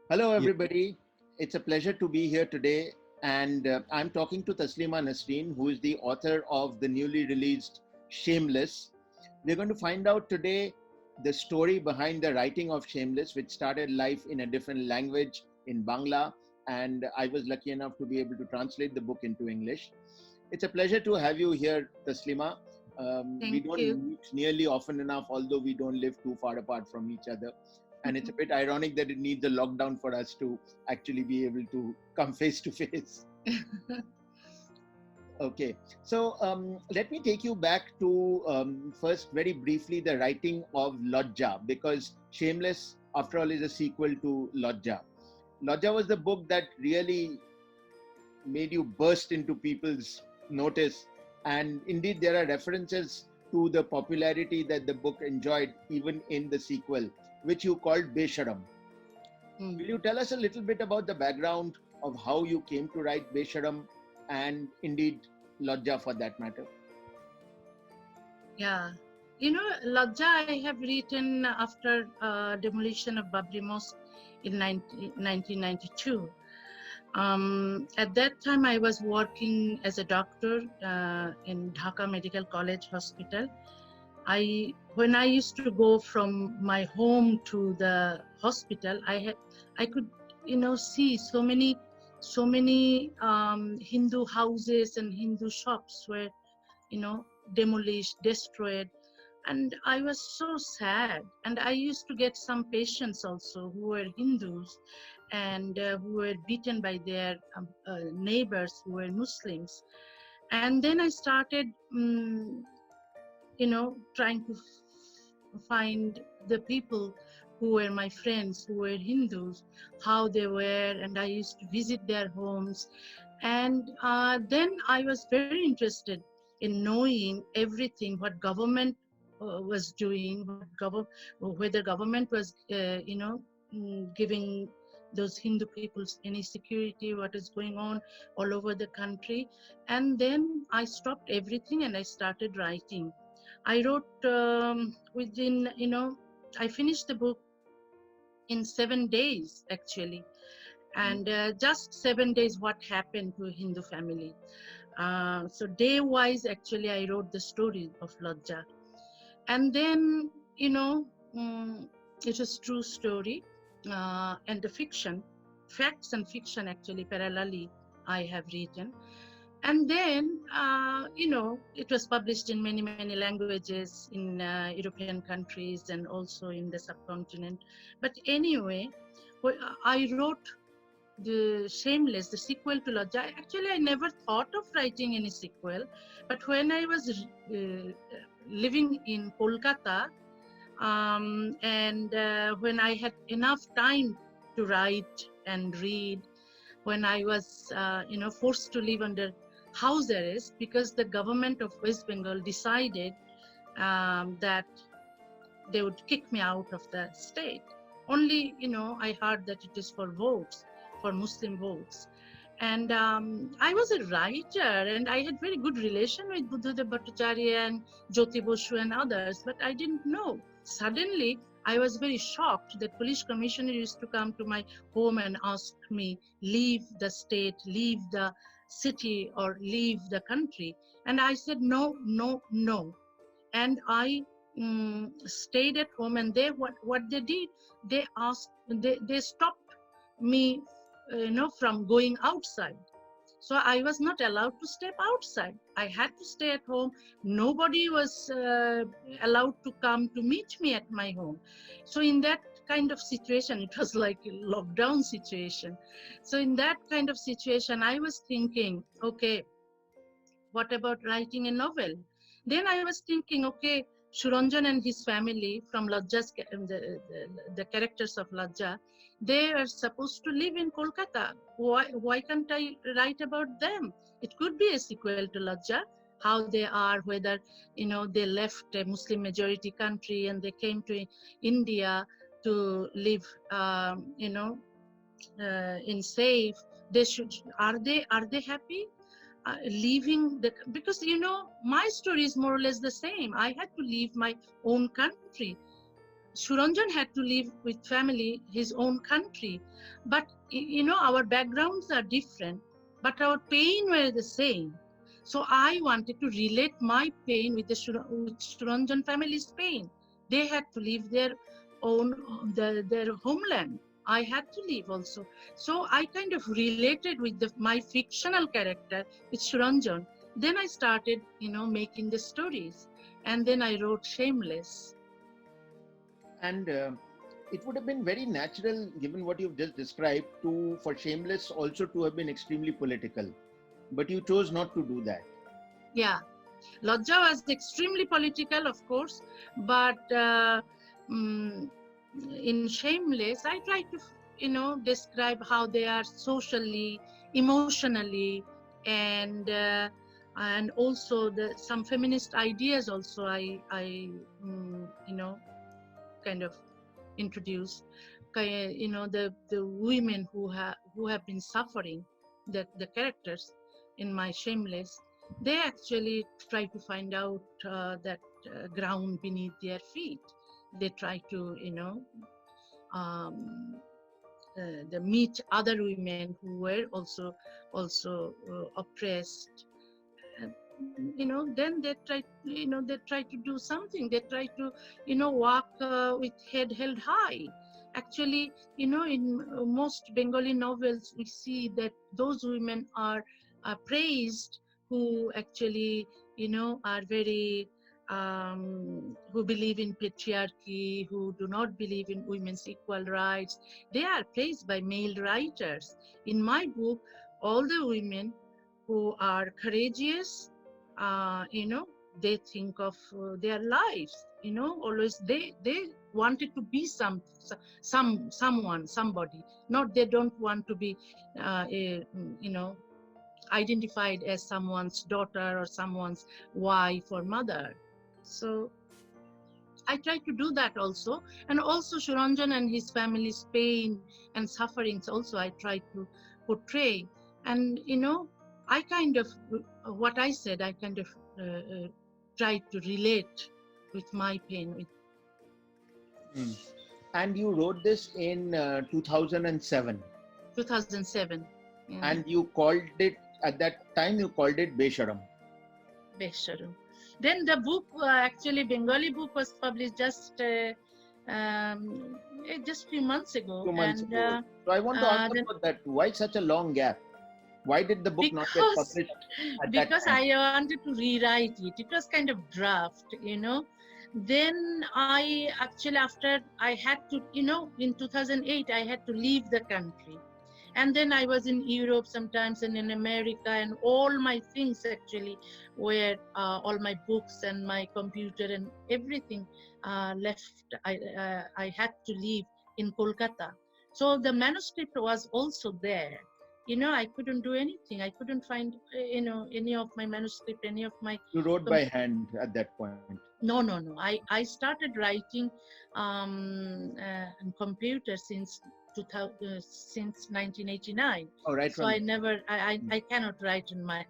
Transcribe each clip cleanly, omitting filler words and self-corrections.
Hello, Yeah. everybody. It's a pleasure to be here today. And I'm talking to Taslima Nasreen, who is the author of the newly released Shameless. We're going to find out today the story behind the writing of Shameless, which started life in a different language in Bangla. And I was lucky enough to be able to translate the book into English. It's a pleasure to have you here, Taslima. We Thank you. don't meet nearly often enough, although we don't live too far apart from each other. And it's a bit ironic that it needs a lockdown for us to actually be able to come face to face. Okay, so let me take you back to first, very briefly, the writing of Lodja, because Shameless, after all, is a sequel to Lodja. Lodja was the book that really made you burst into people's notice. And indeed, there are references to the popularity that the book enjoyed even in the sequel, which you called Besharam. Mm. Will you tell us a little bit about the background of how you came to write Besharam and indeed Lodja for that matter? Yeah. Lajja I have written after demolition of Babri Mosque in 1992. At that time, I was working as a doctor in Dhaka Medical College Hospital. When I used to go from my home to the hospital, I could, see so many Hindu houses and Hindu shops were, demolished, destroyed, and I was so sad. And I used to get some patients also who were Hindus and who were beaten by their neighbors who were Muslims. And then I started, trying to find the people who were my friends, who were Hindus, how they were, and I used to visit their homes. And then I was very interested in knowing everything, what government was doing, whether government was, giving those Hindu peoples any security, what is going on all over the country. And then I stopped everything and I started writing. I wrote within, I finished the book in 7 days actually. And just 7 days, what happened to a Hindu family. So day wise, actually, I wrote the story of Lajja. And then, it is true story and the fiction, facts and fiction actually parallelly I have written. And then, it was published in many, many languages in European countries and also in the subcontinent. But anyway, I wrote the Shameless, the sequel to Lajja. Actually, I never thought of writing any sequel. But when I was living in Kolkata, and when I had enough time to write and read, when I was, forced to live under house arrest because the government of West Bengal decided that they would kick me out of the state. Only, I heard that it is for votes, for Muslim votes. And I was a writer and I had very good relation with Buddhadev Bhattacharya and Jyoti Bosu and others, but I didn't know. Suddenly, I was very shocked that police commissioner used to come to my home and ask me, leave the state, leave the city, or leave the country. And I said, no, no, no. And I stayed at home. And they what they did, they stopped me, from going outside. So I was not allowed to step outside. I had to stay at home. Nobody was allowed to come to meet me at my home. So in that kind of situation, it was like a lockdown situation. So in that kind of situation, I was thinking, okay, what about writing a novel? Then I was thinking, okay, Suranjan and his family from Lajja's, the characters of Lajja, they are supposed to live in Kolkata. Why can't I write about them? It could be a sequel to Lajja, how they are, whether, they left a Muslim majority country and they came to India to live, in safe. Are they happy? Leaving because my story is more or less the same. I had to leave my own country. Suranjan had to live with family, his own country. But, our backgrounds are different, but our pain were the same. So I wanted to relate my pain with with Suranjan family's pain. They had to leave their their homeland. I had to leave also. So I kind of related with my fictional character with Suranjan. Then I started, making the stories. And then I wrote Shameless. And it would have been very natural, given what you've just described, to for Shameless also to have been extremely political. But you chose not to do that. Yeah. Lajja was extremely political, of course, but mm, in Shameless, I try to, describe how they are socially, emotionally, and also some feminist ideas. Also, I kind of introduce. The women who have been suffering, the characters in my Shameless, they actually try to find out that ground beneath their feet. They try to um, they meet other women who were also oppressed. And, then they try to do something. They try to walk with head held high. Actually, in most Bengali novels we see that those women are praised, who actually are very who believe in patriarchy, who do not believe in women's equal rights. They are praised by male writers. In my book, all the women who are courageous, they think of their lives. Always they wanted to be someone, somebody. Not they don't want to be, identified as someone's daughter or someone's wife or mother. So I try to do that also. And also Suranjan and his family's pain and sufferings also I try to portray. And, I kind of, what I said, I kind of try to relate with my pain, with Mm. And you wrote this in 2007. 2007. Yeah, And you called it, at that time, you called it Besharam. Besharu. Then the book, actually Bengali book was published just few months ago. 2 months And ago. So I want to ask then about that. Why such a long gap? Why did the book not get because published at that because time? I wanted to rewrite it. It was kind of draft. Then I actually, after I had to, in 2008, I had to leave the country. And then I was in Europe sometimes and in America, and all my things actually were all my books and my computer and everything left. I had to leave in Kolkata. So the manuscript was also there. I couldn't do anything. I couldn't find, any of my manuscript, any of my. You wrote by hand at that point. No, no, no. I started writing on computer since 1989. Oh, right So from I never, I cannot write in my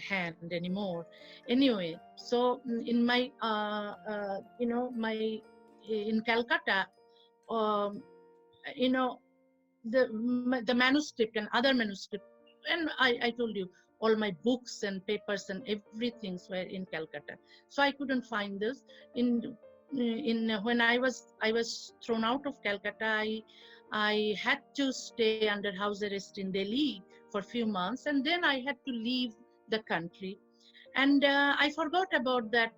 hand anymore. Anyway, so in my, in Calcutta, um, you know, the manuscript and other manuscript, and I told you all my books and papers and everything were in Calcutta. So I couldn't find this. In when I was thrown out of Calcutta, I had to stay under house arrest in Delhi for a few months, and then I had to leave the country. And I forgot about that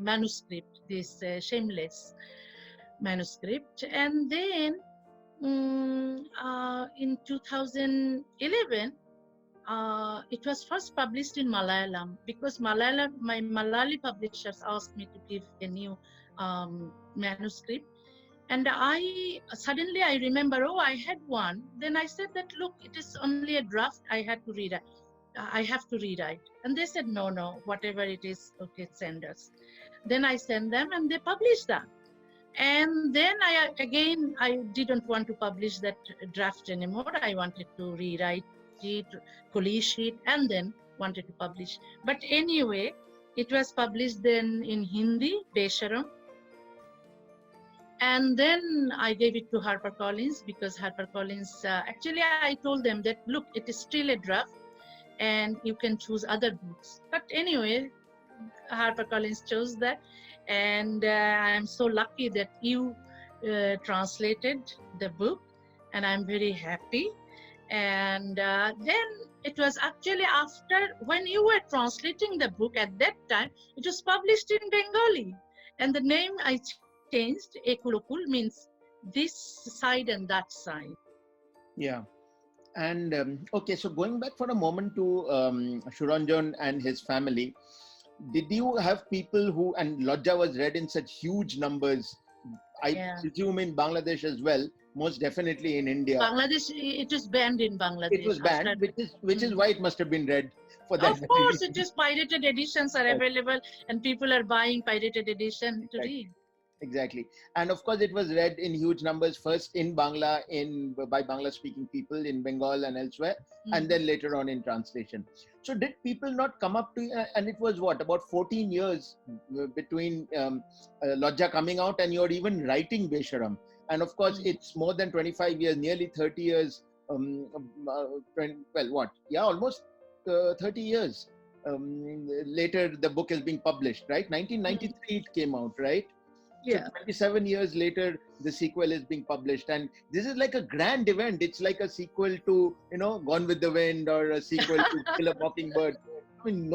manuscript, this Shameless manuscript. And then in 2011, it was first published in Malayalam, because my Malayali publishers asked me to give a new manuscript. And I remember, oh, I had one. Then I said that, look, it is only a draft. I have to rewrite. And they said, no, no, whatever it is, okay, send us. Then I sent them and they published that. And then I didn't want to publish that draft anymore. I wanted to rewrite it, polish it, and then wanted to publish. But anyway, it was published then in Hindi, Besharam. And then I gave it to HarperCollins, because HarperCollins, actually I told them that, look, it is still a draft and you can choose other books. But anyway, HarperCollins chose that. And I'm so lucky that you translated the book, and I'm very happy. And then it was actually after, when you were translating the book at that time, it was published in Bengali. And the name I changed, Ekulokul, means this side and that side. Yeah. And okay, so going back for a moment to Shuranjan and his family, did you have people who, and Lodja was read in such huge numbers, I Yeah. presume in Bangladesh as well, most definitely in India. Bangladesh, it was banned in It Bangladesh was after. banned, which is why it must have been read for that Of very course, it reason. is pirated editions are Right, available, and people are buying pirated edition to exactly. read. Exactly. And of course, it was read in huge numbers, first in Bangla, by Bangla speaking people in Bengal and elsewhere, and then later on in translation. So, did people not come up to you? And it was what, about 14 years between Lodja coming out and you're even writing Besharam. And of course, it's more than 25 years, nearly 30 years. 20, well, what? Yeah, almost 30 years. Later, the book is being published, right? 1993 it came out, right? So Yeah. 27 years later, the sequel is being published, and this is like a grand event. It's like a sequel to, Gone with the Wind, or a sequel to Kill a Mockingbird. I mean,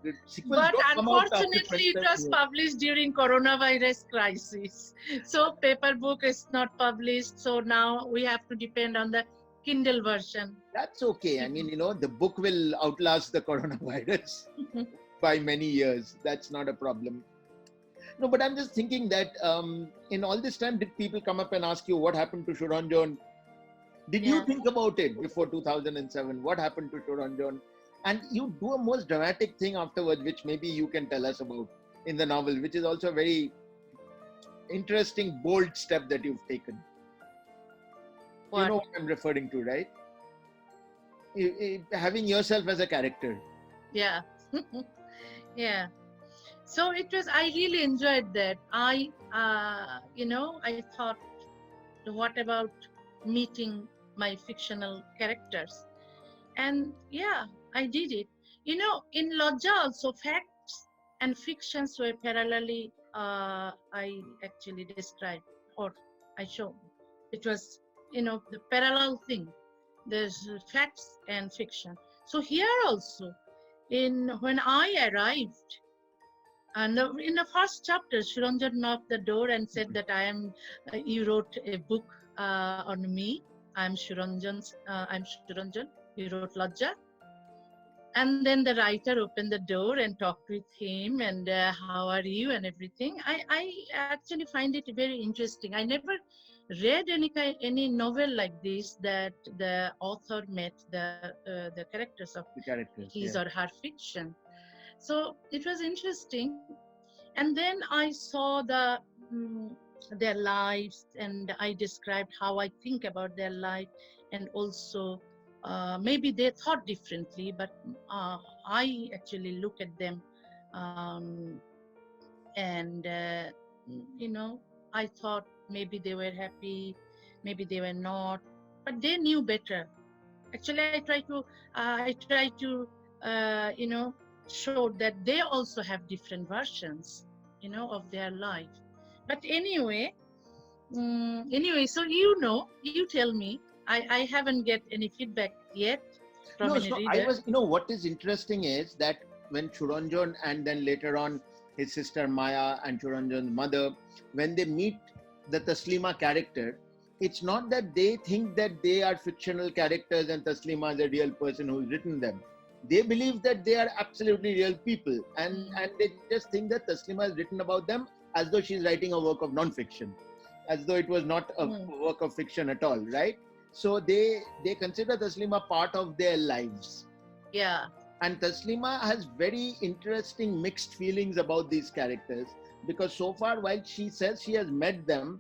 the sequels But don't come out after unfortunately, it 27 was years. published during coronavirus crisis. So paper book is not published. So now we have to depend on the Kindle version. That's okay. I mean, the book will outlast the coronavirus by many years. That's not a problem. No, but I'm just thinking that in all this time, did people come up and ask you what happened to Shuranjan? Did you Yeah. think about it before 2007? What happened to Shuranjan? And you do a most dramatic thing afterwards, which maybe you can tell us about in the novel, which is also a very interesting, bold step that you've taken. You know What? what I'm referring to, right? Having yourself as a character. Yeah. Yeah. So it was, I really enjoyed that. I thought, what about meeting my fictional characters? And yeah, I did it. In Lodja also, facts and fictions were parallelly, I actually described, or I showed. It was, the parallel thing. There's facts and fiction. So here also, when I arrived, and in the first chapter, Shiranjan knocked the door and said that you wrote a book on me. I'm Shiranjan. You wrote Lajja. And then the writer opened the door and talked with him, and how are you and everything. I actually find it very interesting. I never read any novel like this, that the author met the characters of The characters, his yeah. or her fiction. So it was interesting. And then I saw their lives, and I described how I think about their life, and also maybe they thought differently, but I actually look at them, um, and I thought maybe they were happy, maybe they were not, but they knew better. Actually, I try to show that they also have different versions, of their life. But anyway, so you tell me. I haven't get any feedback yet from No, any so I reader. was, what is interesting is that when Shuranjan and then later on his sister Maya and Shuranjan's mother, when they meet the Taslima character, it's not that they think that they are fictional characters and Taslima is a real person who's written them. They believe that they are absolutely real people, and they just think that Taslima has written about them as though she's writing a work of non-fiction, as though it was not a work of fiction at all, right? So they consider Taslima part of their lives. Yeah. And Taslima has very interesting mixed feelings about these characters, because so far, while she says she has met them,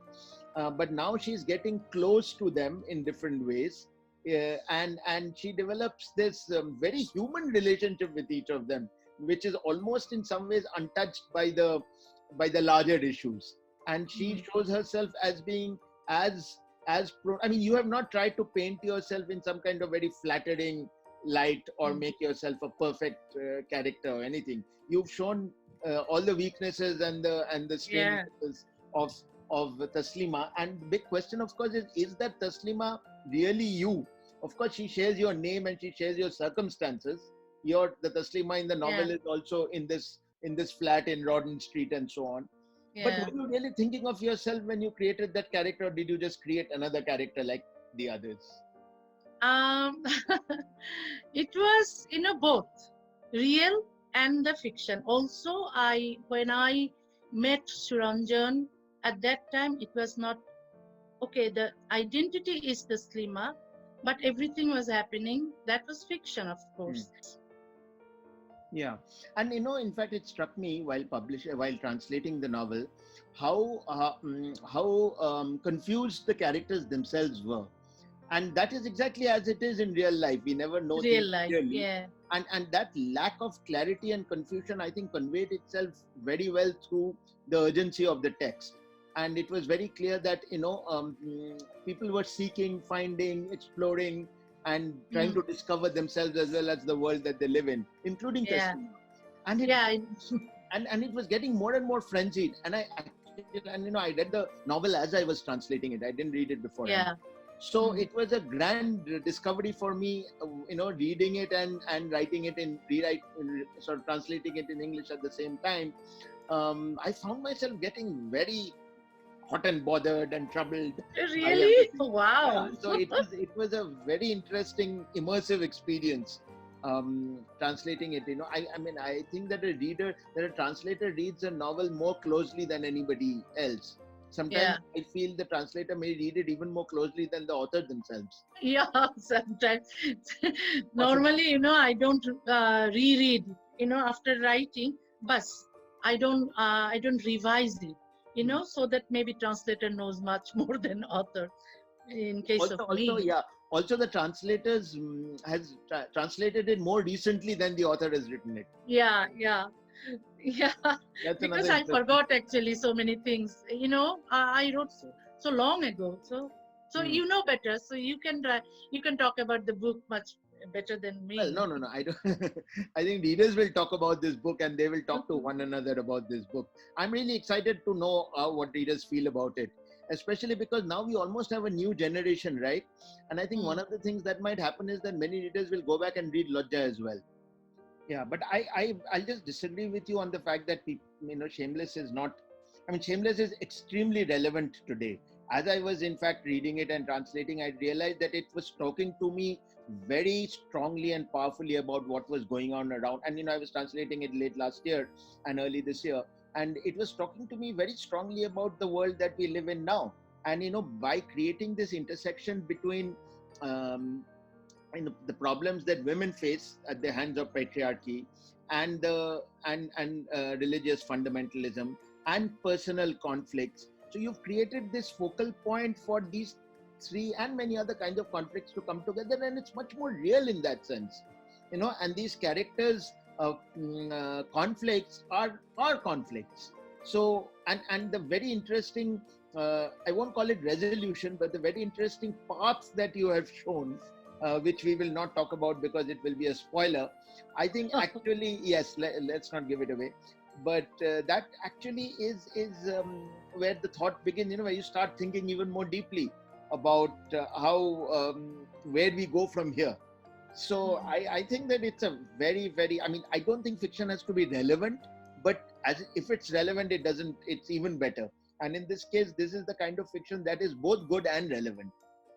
but now she's getting close to them in different ways, and she develops this very human relationship with each of them, which is almost in some ways untouched by the larger issues. and she Mm. shows herself as being I mean, you have not tried to paint yourself in some kind of very flattering light or Mm. make yourself a perfect character or anything. You've shown all the weaknesses and the Yeah. strangenesses of Taslima. And the big question, of course, is that Taslima really you? Of course, she shares your name and she shares your circumstances. The Taslima in the Yeah. novel is also in this flat in Rawdon Street and so on. But Yeah. were you really thinking of yourself when you created that character, or did you just create another character like the others? Um, it was, both real and the fiction. Also, when I met Suranjan, at that time it was not okay. The identity is the Slima, but everything was happening. That was fiction, of Hmm. course. Yeah, and in fact, it struck me while translating the novel, how confused the characters themselves were, and that is exactly as it is in real life. We never know Real things life, clearly, yeah, and that lack of clarity and confusion, I think, conveyed itself very well through the urgency of the text. And it was very clear that people were seeking, finding, exploring, and trying mm, to discover themselves as well as the world that they live in, including yeah, Taslim. And it yeah, and it was getting more and more frenzied. I read the novel as I was translating it. I didn't read it beforehand. yeah, So mm, it was a grand discovery for me, reading it and writing it in rewrite, sort of translating it in English at the same time. I found myself getting very hot and bothered and troubled by really, everything. Yeah, wow, so it was a very interesting, immersive experience translating it. I think that a translator reads a novel more closely than anybody else. Sometimes yeah. I feel the translator may read it even more closely than the author themselves. Yeah, sometimes. Possibly. Normally, I don't reread it, after writing, but I don't revise it, Hmm. so that maybe translator knows much more than author in case of Also, me. yeah. Also, the translators has translated it more recently than the author has written it. Yeah, yeah, yeah. That's Because another I interesting. forgot actually so many things. I wrote so long ago. So Hmm. you know better. So you can talk about the book much better than Well, me. no, no, no. I don't. I think readers will talk about this book and they will talk to one another about this book. I'm really excited to know what readers feel about it, especially because now we almost have a new generation, right? And I think one Mm, of the things that might happen is that many readers will go back and read Lodja as well. Yeah, but I'll just disagree with you on the fact that Shameless is not. I mean, Shameless is extremely relevant today. As I was in fact reading it and translating, I realized that it was talking to me very strongly and powerfully about what was going on around. And I was translating it late last year and early this year, and it was talking to me very strongly about the world that we live in now. And by creating this intersection between um, the problems that women face at the hands of patriarchy and the and religious fundamentalism and personal conflicts. So you've created this focal point for these three and many other kinds of conflicts to come together, and it's much more real in that sense. And these characters conflicts are conflicts. So and the very interesting, I won't call it resolution, but the very interesting paths that you have shown, which we will not talk about because it will be a spoiler. I think actually, yes, let's not give it away. But that actually is where the thought begins. Where you start thinking even more deeply about how where we go from here. So mm. I think that it's a very, very. I mean, I don't think fiction has to be relevant, but as if it's relevant, it doesn't. It's even better. And in this case, this is the kind of fiction that is both good and relevant.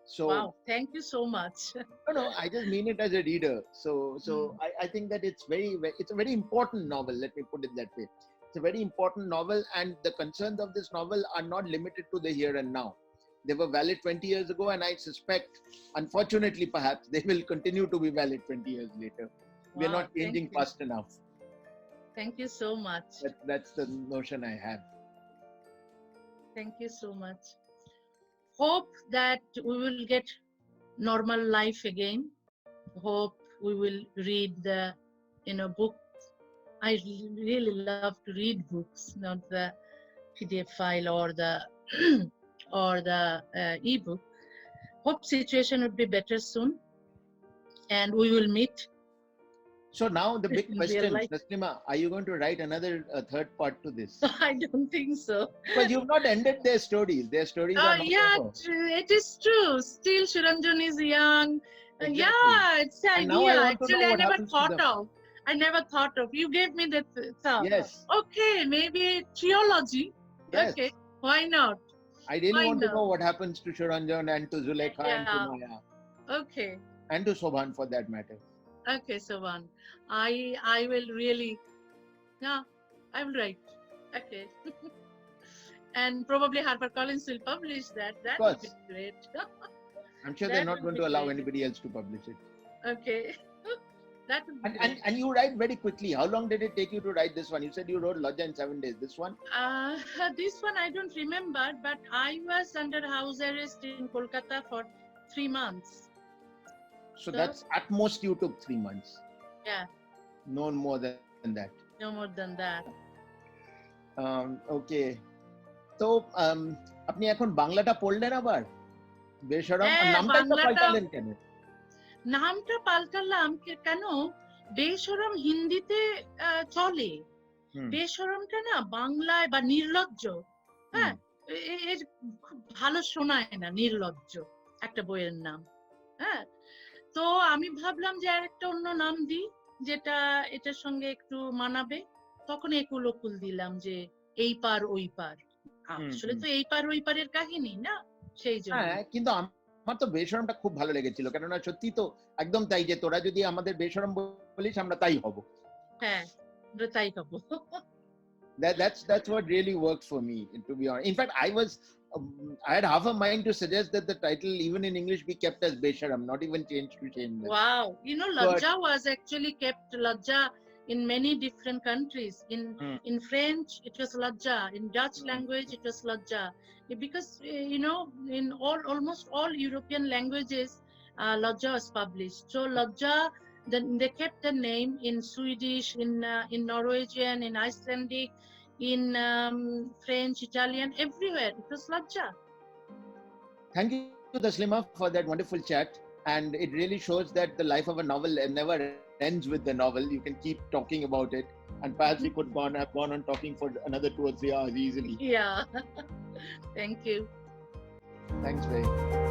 So Wow, thank you so much. no, I just mean it as a reader. So Mm, I think that it's a very important novel. Let me put it that way. It's a very important novel, and the concerns of this novel are not limited to the here and now. They were valid 20 years ago, and I suspect, unfortunately, perhaps they will continue to be valid 20 years later. We're wow, not thank changing you. fast enough. Thank you so much. That's the notion I have. Thank you so much. Hope that we will get normal life again. Hope we will read the book. I really love to read books, not the PDF file or the or the ebook. Hope situation would be better soon, and we will meet. So now the big In real question, life. Taslima, are you going to write another third part to this? I don't think so. Because you've not ended their stories. Their stories are not Yeah, over. it is true. Still, Shiranjan is young. Exactly. Yeah, it's the And now idea. I want to know Actually, I what never happens to thought them. of. I never thought of. You gave me that thought. Yes. Okay, maybe trilogy. Yes. Okay, why not? I really Why want to not? know what happens to Shiranjan and to Zulekha and to Yeah. Maya Okay. and to Sobhan for that matter. Okay, Savan. I will really. Yeah, I will write. Okay. And probably HarperCollins will publish that. That would be great. I'm sure That they're not would going be to allow great. anybody else to publish it. Okay. That would be And, great. and you write very quickly. How long did it take you to write this one? You said you wrote Lodja in 7 days. This one? This one I don't remember, but I was under house arrest in Kolkata for 3 months. So that's at most you took 3 months. Yeah. No more than that. No more than that. Okay. তো আপনি এখন বাংলাটা পড়লেন আবার বেশরম নামটাই তো পাল্টালেন কেন? নামটা পাল্টালাম কেন? বেশরম হিন্দিতে চলে, বেশরমটা না বাংলায় বা নির্লজ্জ, হ্যাঁ, এর খুব ভালো শোনায় না, নির্লজ্জ একটা বইয়ের নাম। হ্যাঁ, তো আমি ভাবলাম যে আর একটা অন্য নাম দিই যেটা এটার সঙ্গে একটু মানাবে। তখন একুল ওকুল দিলাম যে এই পার ওই পার। আসলে তো এই পার ওই পারের কাহিনী না, সেই জন্য। হ্যাঁ, কিন্তু আমার তো বেশরমটা খুব ভালো লেগেছিল, কেননা সত্যি তো একদম তাই, যে তোরা যদি আমাদের বেশরম বলিস আমরা তাই হব। হ্যাঁ, আমরা তাই হব। That's what really works for me, to be honest. In fact, I had half a mind to suggest that the title, even in English, be kept as Besharam, not even changed to Shameless. Wow, you know, Lajja was actually kept Lajja in many different countries. In French, it was Lajja. In Dutch language, it was Lajja. Because you know, in almost all European languages, Lajja was published. So Lajja, they kept the name in Swedish, in Norwegian, in Icelandic, in French, Italian, everywhere. It was Lajja. Thank you, Taslima, for that wonderful chat. And it really shows that the life of a novel never ends with the novel. You can keep talking about it, and perhaps we could have gone on talking for another 2 or 3 hours easily. Yeah. Thank you. Thanks very much.